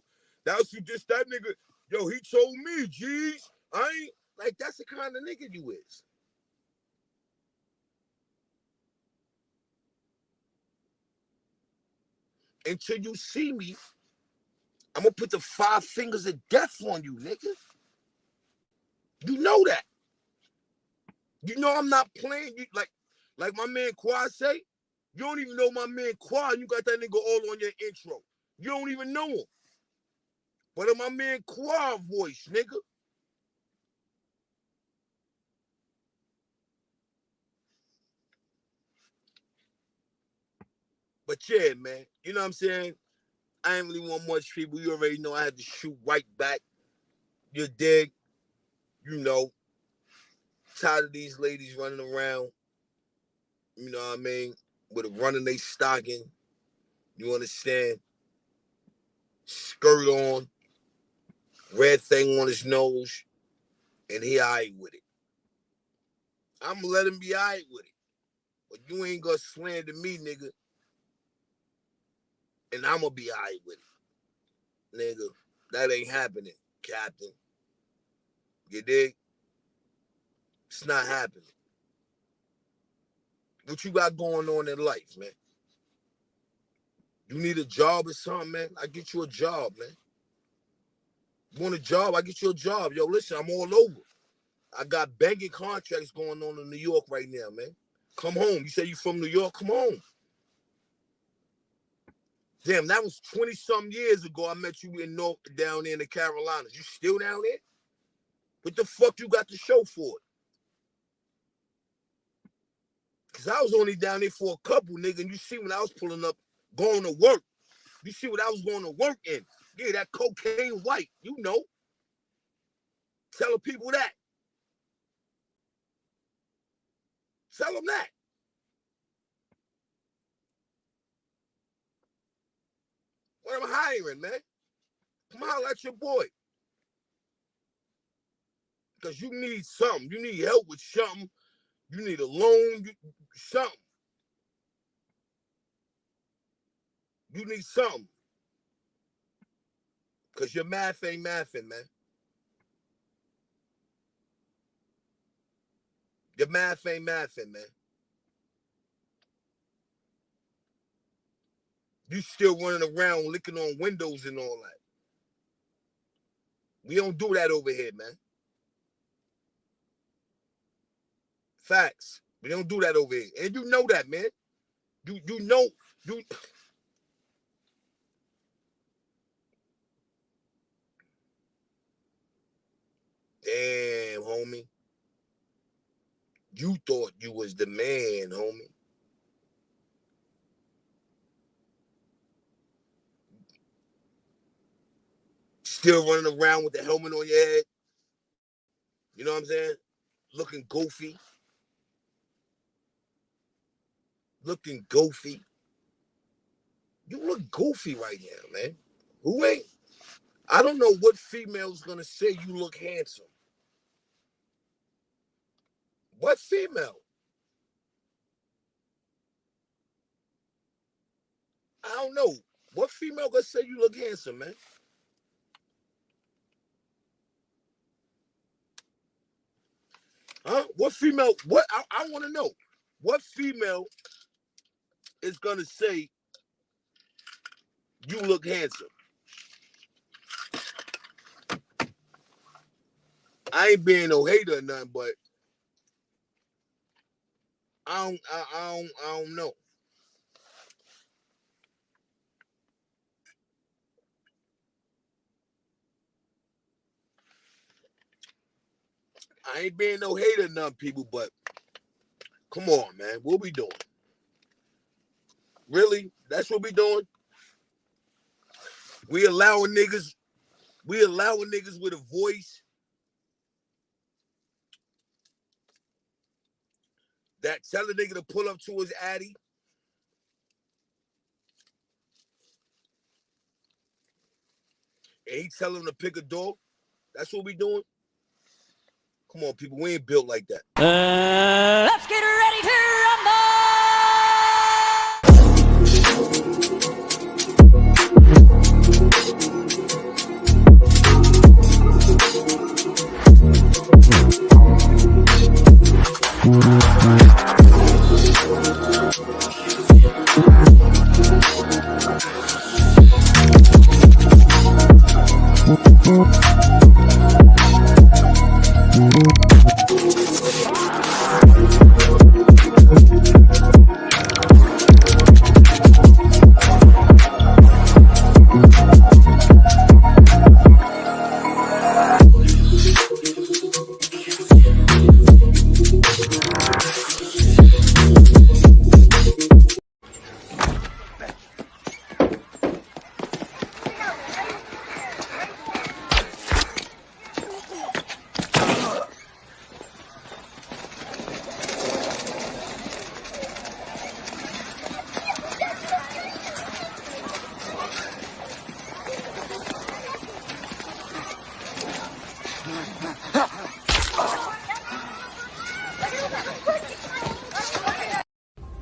That's who just that nigga. Yo, he told me, geez. I ain't. Like, that's the kind of nigga you is. Until you see me, I'm going to put the 5 fingers of death on you, nigga. You know that. You know I'm not playing. You like my man Quad say, you don't even know my man Quad, and you got that nigga all on your intro. You don't even know him. But in my man Quad voice, nigga. But yeah, man, you know what I'm saying? I ain't really want much people. You already know I had to shoot right back. You dig? You know. Tired of these ladies running around. You know what I mean? With a running they stocking. You understand? Skirt on. Red thing on his nose. And he all right with it. I'm gonna let him be all right with it. But you ain't gonna slander me, nigga. And I'm gonna be all right with it. Nigga, that ain't happening, Captain. You dig? It's not happening. What you got going on in life, man? You need a job or something, man? I get you a job, man. You want a job? I get you a job. Yo, listen, I'm all over. I got banking contracts going on in New York right now, man. Come home. You say you from New York? Come home. Damn, that was 20-something years ago I met you down there in the Carolinas. You still down there? What the fuck you got to show for it? Because I was only down there for a couple, nigga, and you see when I was pulling up, going to work. You see what I was going to work in. Yeah, that cocaine white, you know. Telling people that. Tell them that. What I'm hiring, man. Come holler at your boy. Because you need something. You need help with something. You need a loan. Something. You need something. Because your math ain't mathing, man. Your math ain't mathing, man. You still running around licking on windows and all that. We don't do that over here, man. Facts. We don't do that over here. And you know that, man. You know. Damn, homie. You thought you was the man, homie. Still running around with the helmet on your head. You know what I'm saying? Looking goofy. Looking goofy. You look goofy right now, man. Who ain't? I don't know what female's gonna say you look handsome. What female? I don't know. What female gonna say you look handsome, man? Huh? What female? What I want to know. What female is gonna say you look handsome? I ain't being no hater or nothing, but I don't know. I ain't being no hater or nothing, people, but come on, man. What we doing? Really? That's what we doing? We allowing niggas with a voice that tell a nigga to pull up to his addy. And he tell him to pick a door. That's what we doing? Come on, people. We ain't built like that. Let's get ready to rumble!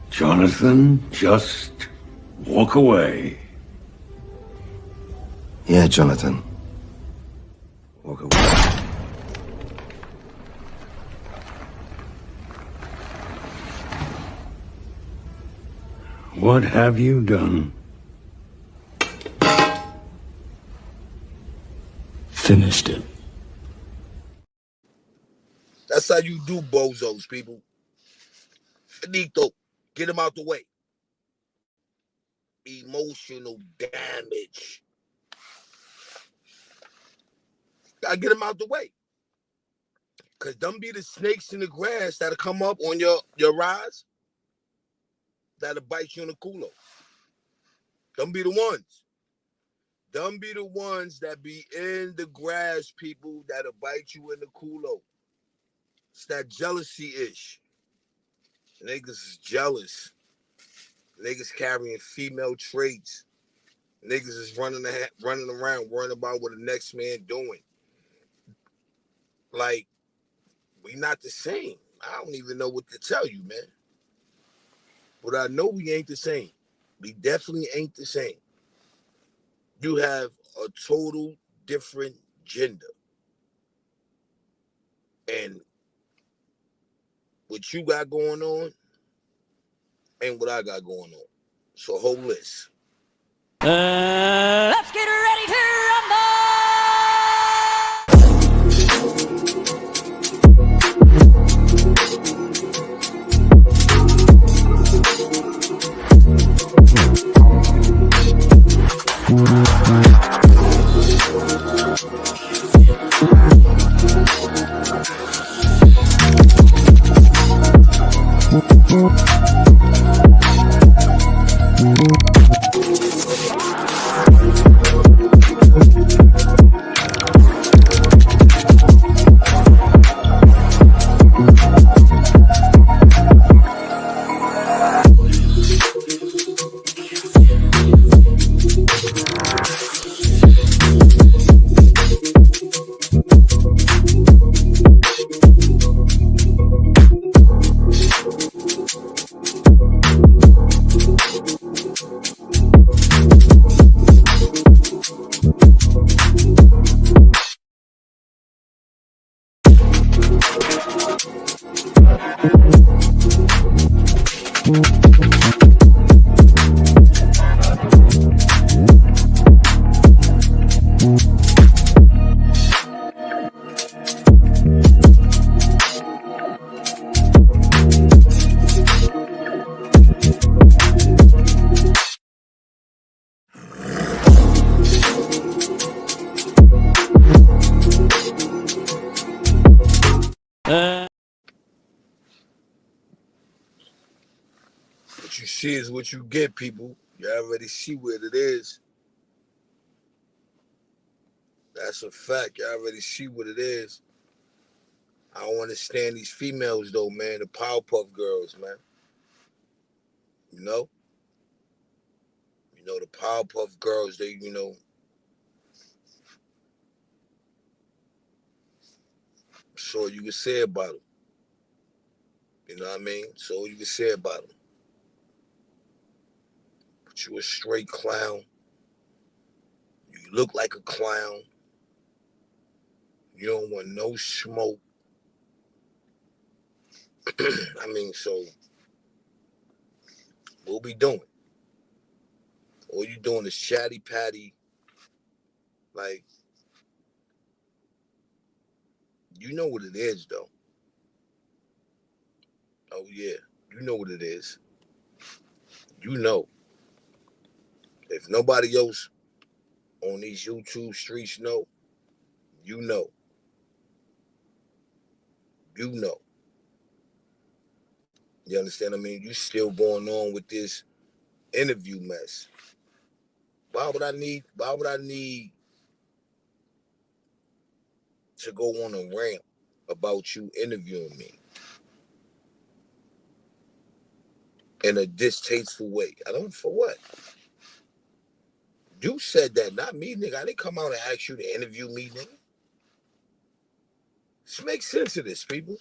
Jonathan, just walk away. Yeah, Jonathan. Walk away. What have you done? Finished it. That's how you do bozos, people. Finito. Get him out the way. Emotional damage. Gotta get him out the way. Cause them be the snakes in the grass that'll come up on your rise. That'll bite you in the culo. Them be the ones. Them be the ones that be in the grass, people, that'll bite you in the culo. It's that jealousy-ish. Niggas is jealous. Niggas carrying female traits. Niggas is running around worrying about what the next man doing. Like, we not the same. I don't even know what to tell you, man. But I know we ain't the same. We definitely ain't the same. You have a total different gender. And what you got going on and what I got going on. So whole list. Let's get ready to rumble! What you see is what you get, people. You already see what it is. That's a fact. You already see what it is. I don't understand these females though, man. The Powerpuff Girls, man. You know? The Powerpuff Girls, they, so you can say about them. You know what I mean? So you can say about them. But you a straight clown. You look like a clown. You don't want no smoke. I mean, so what we doing? All you doing is chatty patty. Like, you know what it is, though. Oh, yeah. You know what it is. You know. If nobody else on these YouTube streets know, you know. You know. You understand what I mean? You still going on with this interview mess. Why would I need to go on a rant about you interviewing me in a distasteful way? I don't, for what? You said that, not me, nigga. I didn't come out and ask you to interview me, nigga. Just make sense of this, people.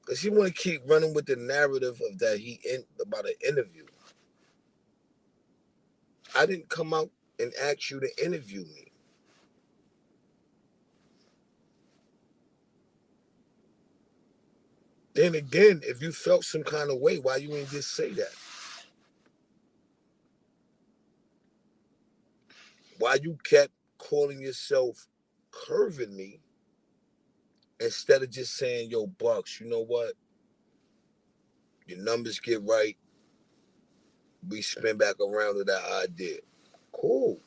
Because you want to keep running with the narrative of that about an interview. I didn't come out and ask you to interview me. Then again, if you felt some kind of way, why you ain't just say that? Why you kept calling yourself curving me instead of just saying, yo, Bucks, you know what? Your numbers get right. We spin back around to that idea. Cool.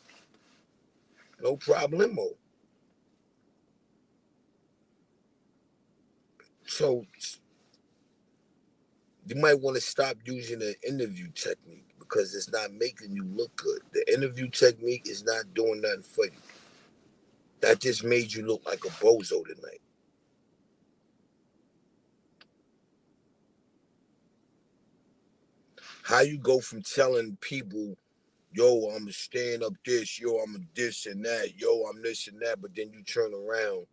No problemo. So you might want to stop using the interview technique because it's not making you look good. The interview technique is not doing nothing for you. That just made you look like a bozo tonight. How you go from telling people, yo, I'm staying up this, yo, I'm this and that, yo, I'm this and that, but then you turn around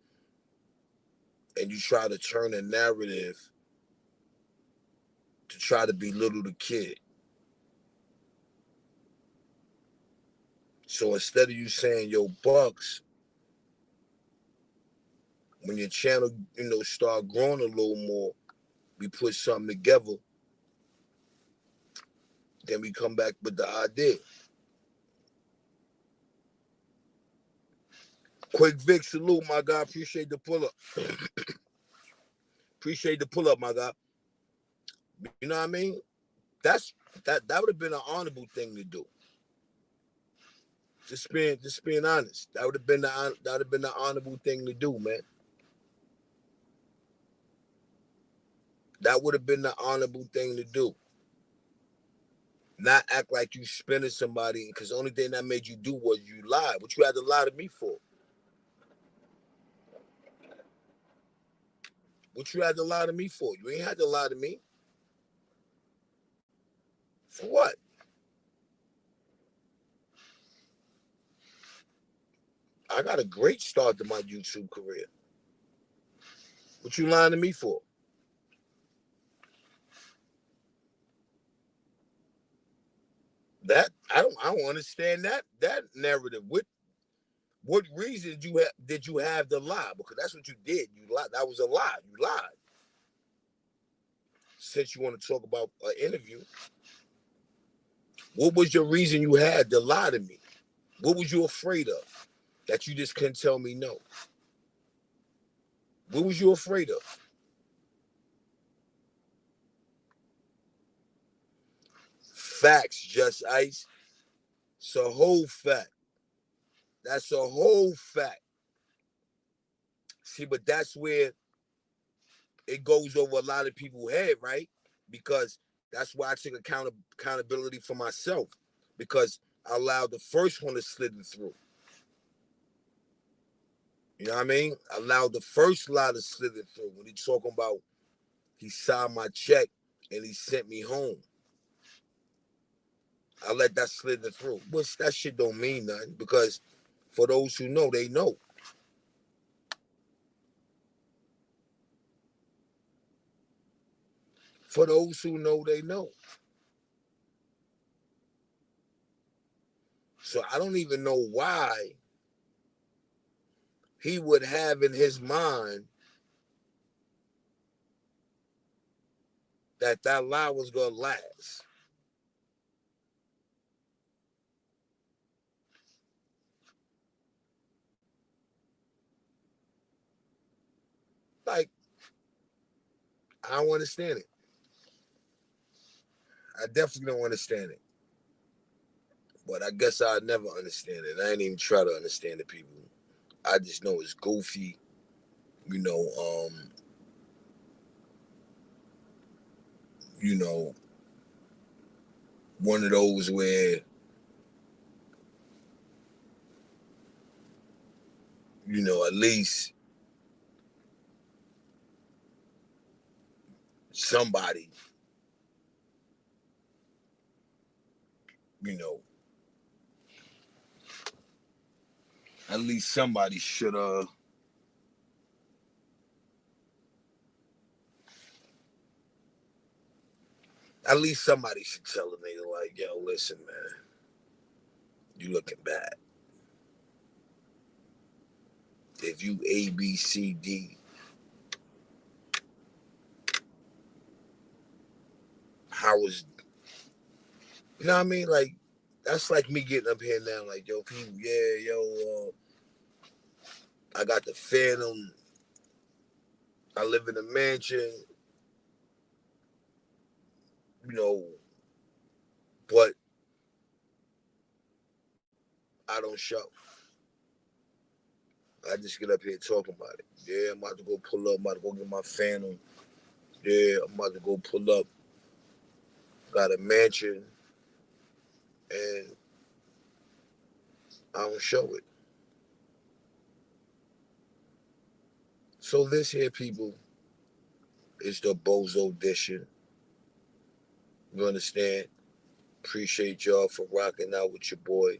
and you try to turn a narrative to try to belittle the kid. So instead of you saying, yo, Bucks, when your channel, start growing a little more, we put something together, then we come back with the idea. Quick Vic, salute, my guy. Appreciate the pull up. Appreciate the pull up, my guy. You know what I mean? That would have been an honorable thing to do. Just being honest. That would have been the honorable thing to do, man. That would have been the honorable thing to do. Not act like you spinning somebody, because the only thing that made you do was you lied. What you had to lie to me for? What you had to lie to me for? You ain't had to lie to me. For what? I got a great start to my YouTube career. What you lying to me for? That I don't understand that narrative. What reason did you have to lie? Because that's what you did. You lied. That was a lie. You lied. Since you want to talk about an interview, what was your reason you had to lie to me? What was you afraid of that you just couldn't tell me no? What was you afraid of? Facts, Just Ice. It's a whole fact. That's a whole fact. See, but that's where it goes over a lot of people's head, right? Because that's why I took accountability for myself, because I allowed the first one to slither through. You know what I mean? I allowed the first lie to slither through when he talking about he signed my check and he sent me home. I let that slither through. Which that shit don't mean nothing, because for those who know, they know. For those who know, they know. So I don't even know why he would have in his mind that lie was going to last. Like, I don't understand it. I definitely don't understand it. But I guess I'll never understand it. I ain't even try to understand the people. I just know it's goofy. You know, one of those where, at least somebody, at least somebody should at least somebody should tell a nigga like, yo, listen, man, you looking bad. If you A, B, C, D, how was, you know what I mean? Like, that's like me getting up here now, like, yo, people, I got the Phantom. I live in a mansion, but I don't show. I just get up here talking about it. Yeah, I'm about to go pull up. I'm about to go get my Phantom. Yeah, I'm about to go pull up. Got a mansion, and I don't show it. So this here, people, is the Bozo edition. You understand? Appreciate y'all for rocking out with your boy.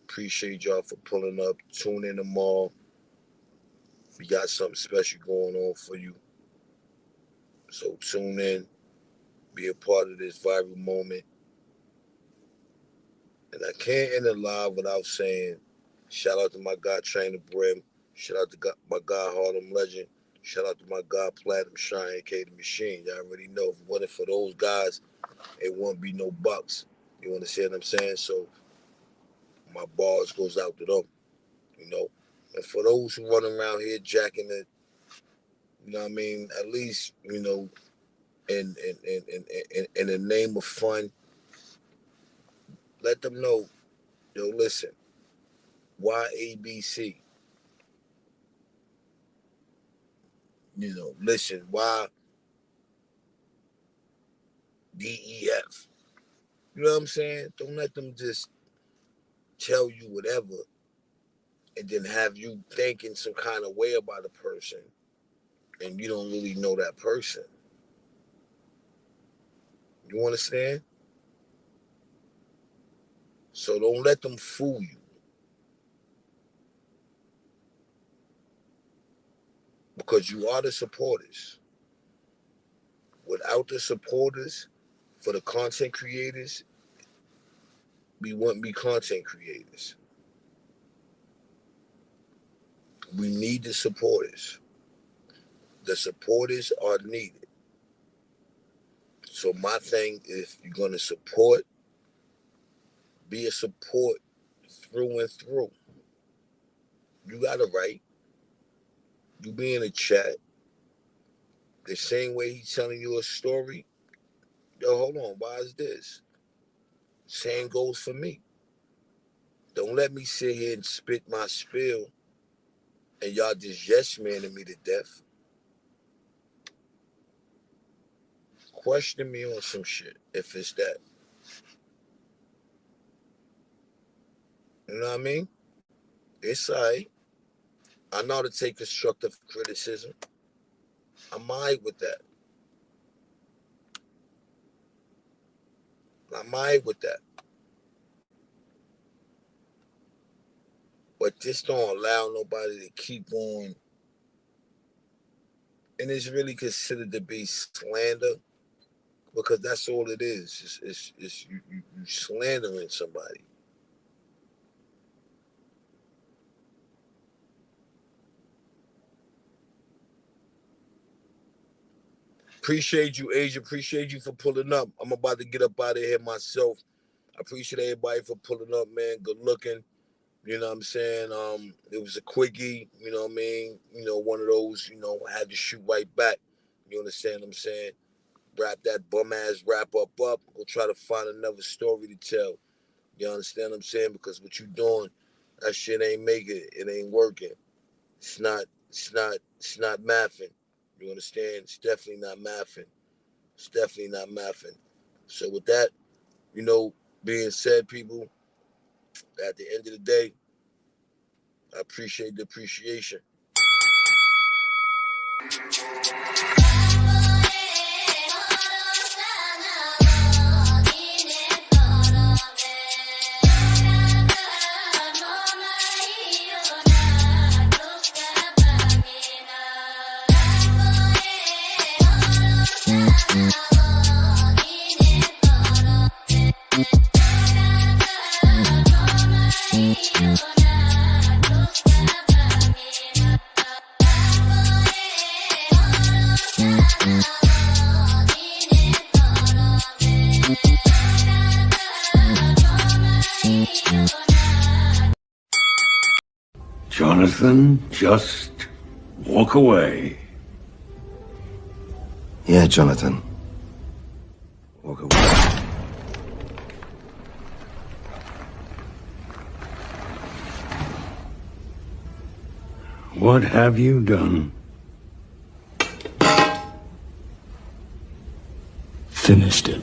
Appreciate y'all for pulling up. Tune in tomorrow. We got something special going on for you. So tune in. Be a part of this viral moment. And I can't end it live without saying shout out to my guy Trainer Brim. Shout out to my guy Harlem Legend. Shout out to my guy Platinum Shine, aka The Machine. Y'all already know if it wasn't for those guys, it wouldn't be no bucks. You understand what I'm saying? So my bars goes out to them, you know. And for those who run around here jacking it, you know what I mean, at least, you know, in the name of fun, let them know, yo, listen, why ABC? You know, listen, why DEF? You know what I'm saying? Don't let them just tell you whatever and then have you thinking some kind of way about a person and you don't really know that person. You understand? So don't let them fool you. Because you are the supporters. Without the supporters, for the content creators, we wouldn't be content creators. We need the supporters. The supporters are needed. So my thing, if you're going to support, be a support through and through. You got to write. You be in a chat. The same way he's telling you a story. Yo, hold on. Why is this? Same goes for me. Don't let me sit here and spit my spiel and y'all just yes manning me to death. Question me on some shit if it's that. You know what I mean? It's all right. I know how to take constructive criticism. I'm all right with that. I'm all right with that. But just don't allow nobody to keep on. And it's really considered to be slander because that's all it is. It's you slandering somebody. Appreciate you, Asia. Appreciate you for pulling up. I'm about to get up out of here myself. I appreciate everybody for pulling up, man. Good looking. You know what I'm saying? It was a quickie, you know what I mean? You know, one of those, you know, I had to shoot right back. You understand what I'm saying? Wrap that bum ass wrap up. Go try to find another story to tell. You understand what I'm saying? Because what you doing, that shit ain't making it. It ain't working. It's not mathing. You understand? It's definitely not mathing. It's definitely not mathing. So with that, you know, being said, people, at the end of the day, I appreciate the appreciation. Jonathan, just walk away. Yeah, Jonathan. Walk away. What have you done? Finished it.